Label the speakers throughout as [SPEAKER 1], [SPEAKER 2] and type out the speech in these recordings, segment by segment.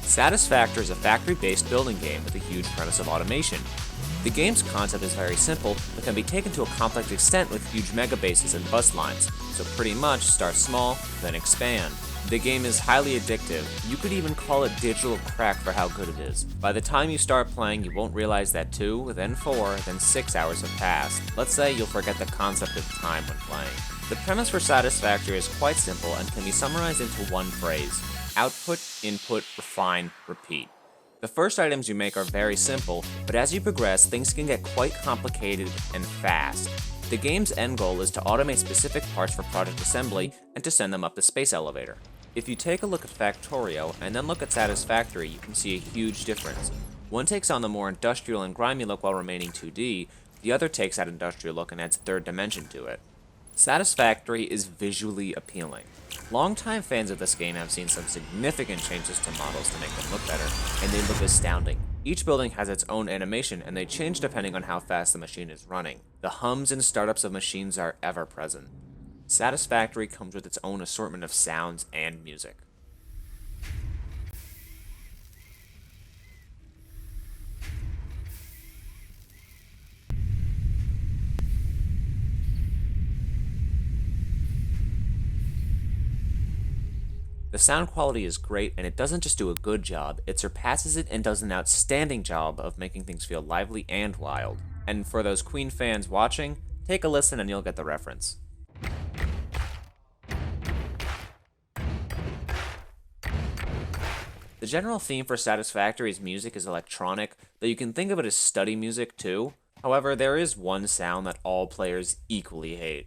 [SPEAKER 1] Satisfactory is a factory-based building game with a huge premise of automation. The game's concept is very simple, but can be taken to a complex extent with huge megabases and bus lines, so pretty much start small, then expand. The game is highly addictive. You could even call it digital crack for how good it is. By the time you start playing, you won't realize that 2, then 4, then 6 hours have passed. Let's say you'll forget the concept of time when playing. The premise for Satisfactory is quite simple and can be summarized into one phrase: output, input, refine, repeat. The first items you make are very simple, but as you progress, things can get quite complicated and fast. The game's end goal is to automate specific parts for project assembly and to send them up the space elevator. If you take a look at Factorio and then look at Satisfactory, you can see a huge difference. One takes on the more industrial and grimy look while remaining 2D, the other takes that industrial look and adds a third dimension to it. Satisfactory is visually appealing. Longtime fans of this game have seen some significant changes to models to make them look better, and they look astounding. Each building has its own animation, and they change depending on how fast the machine is running. The hums and startups of machines are ever present. Satisfactory comes with its own assortment of sounds and music. The sound quality is great, and it doesn't just do a good job, it surpasses it and does an outstanding job of making things feel lively and wild. And for those Queen fans watching, take a listen and you'll get the reference. The general theme for Satisfactory's music is electronic, though you can think of it as study music too. However, there is one sound that all players equally hate.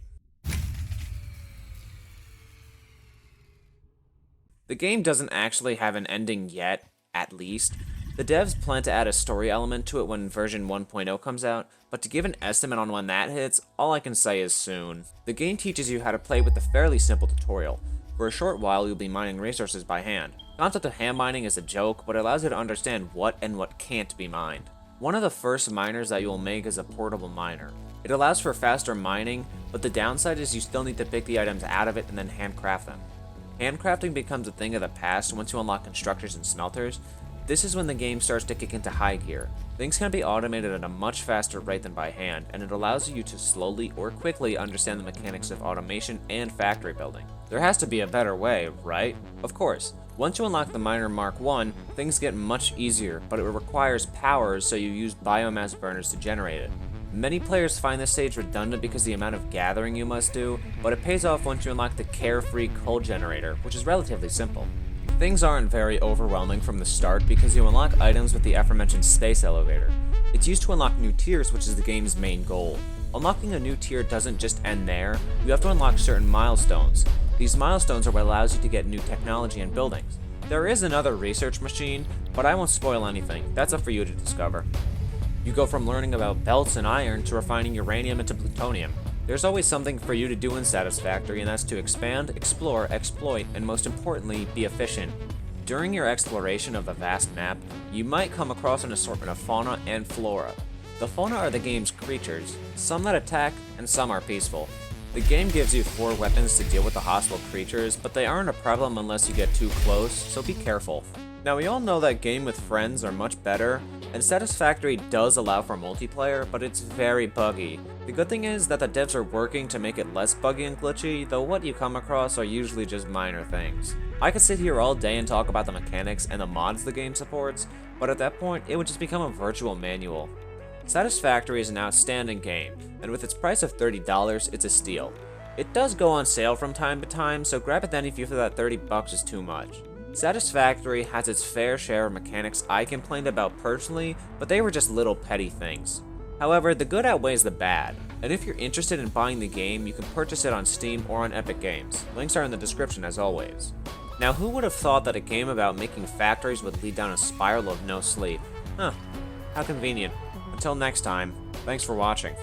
[SPEAKER 1] The game doesn't actually have an ending yet, at least. The devs plan to add a story element to it when version 1.0 comes out, but to give an estimate on when that hits, all I can say is soon. The game teaches you how to play with a fairly simple tutorial. For a short while, you'll be mining resources by hand. The concept of hand mining is a joke, but it allows you to understand what and what can't be mined. One of the first miners that you will make is a portable miner. It allows for faster mining, but the downside is you still need to pick the items out of it and then handcraft them. Handcrafting becomes a thing of the past once you unlock constructors and smelters. This is when the game starts to kick into high gear. Things can be automated at a much faster rate than by hand, and it allows you to slowly or quickly understand the mechanics of automation and factory building. There has to be a better way, right? Of course. Once you unlock the miner Mark 1, things get much easier, but it requires power, so you use biomass burners to generate it. Many players find this stage redundant because of the amount of gathering you must do, but it pays off once you unlock the Carefree Coal Generator, which is relatively simple. Things aren't very overwhelming from the start because you unlock items with the aforementioned space elevator. It's used to unlock new tiers, which is the game's main goal. Unlocking a new tier doesn't just end there, you have to unlock certain milestones. These milestones are what allows you to get new technology and buildings. There is another research machine, but I won't spoil anything, that's up for you to discover. You go from learning about belts and iron to refining uranium into plutonium. There's always something for you to do in Satisfactory, and that's to expand, explore, exploit, and most importantly, be efficient. During your exploration of the vast map, you might come across an assortment of fauna and flora. The fauna are the game's creatures, some that attack and some are peaceful. The game gives you 4 weapons to deal with the hostile creatures, but they aren't a problem unless you get too close, so be careful. Now we all know that game with friends are much better, and Satisfactory does allow for multiplayer, but it's very buggy. The good thing is that the devs are working to make it less buggy and glitchy, though what you come across are usually just minor things. I could sit here all day and talk about the mechanics and the mods the game supports, but at that point it would just become a virtual manual. Satisfactory is an outstanding game, and with its price of $30, it's a steal. It does go on sale from time to time, so grab it then if you feel that $30 is too much. Satisfactory has its fair share of mechanics I complained about personally, but they were just little petty things. However, the good outweighs the bad, and if you're interested in buying the game, you can purchase it on Steam or on Epic Games. Links are in the description as always. Now, who would have thought that a game about making factories would lead down a spiral of no sleep? Huh, how convenient. Until next time, thanks for watching.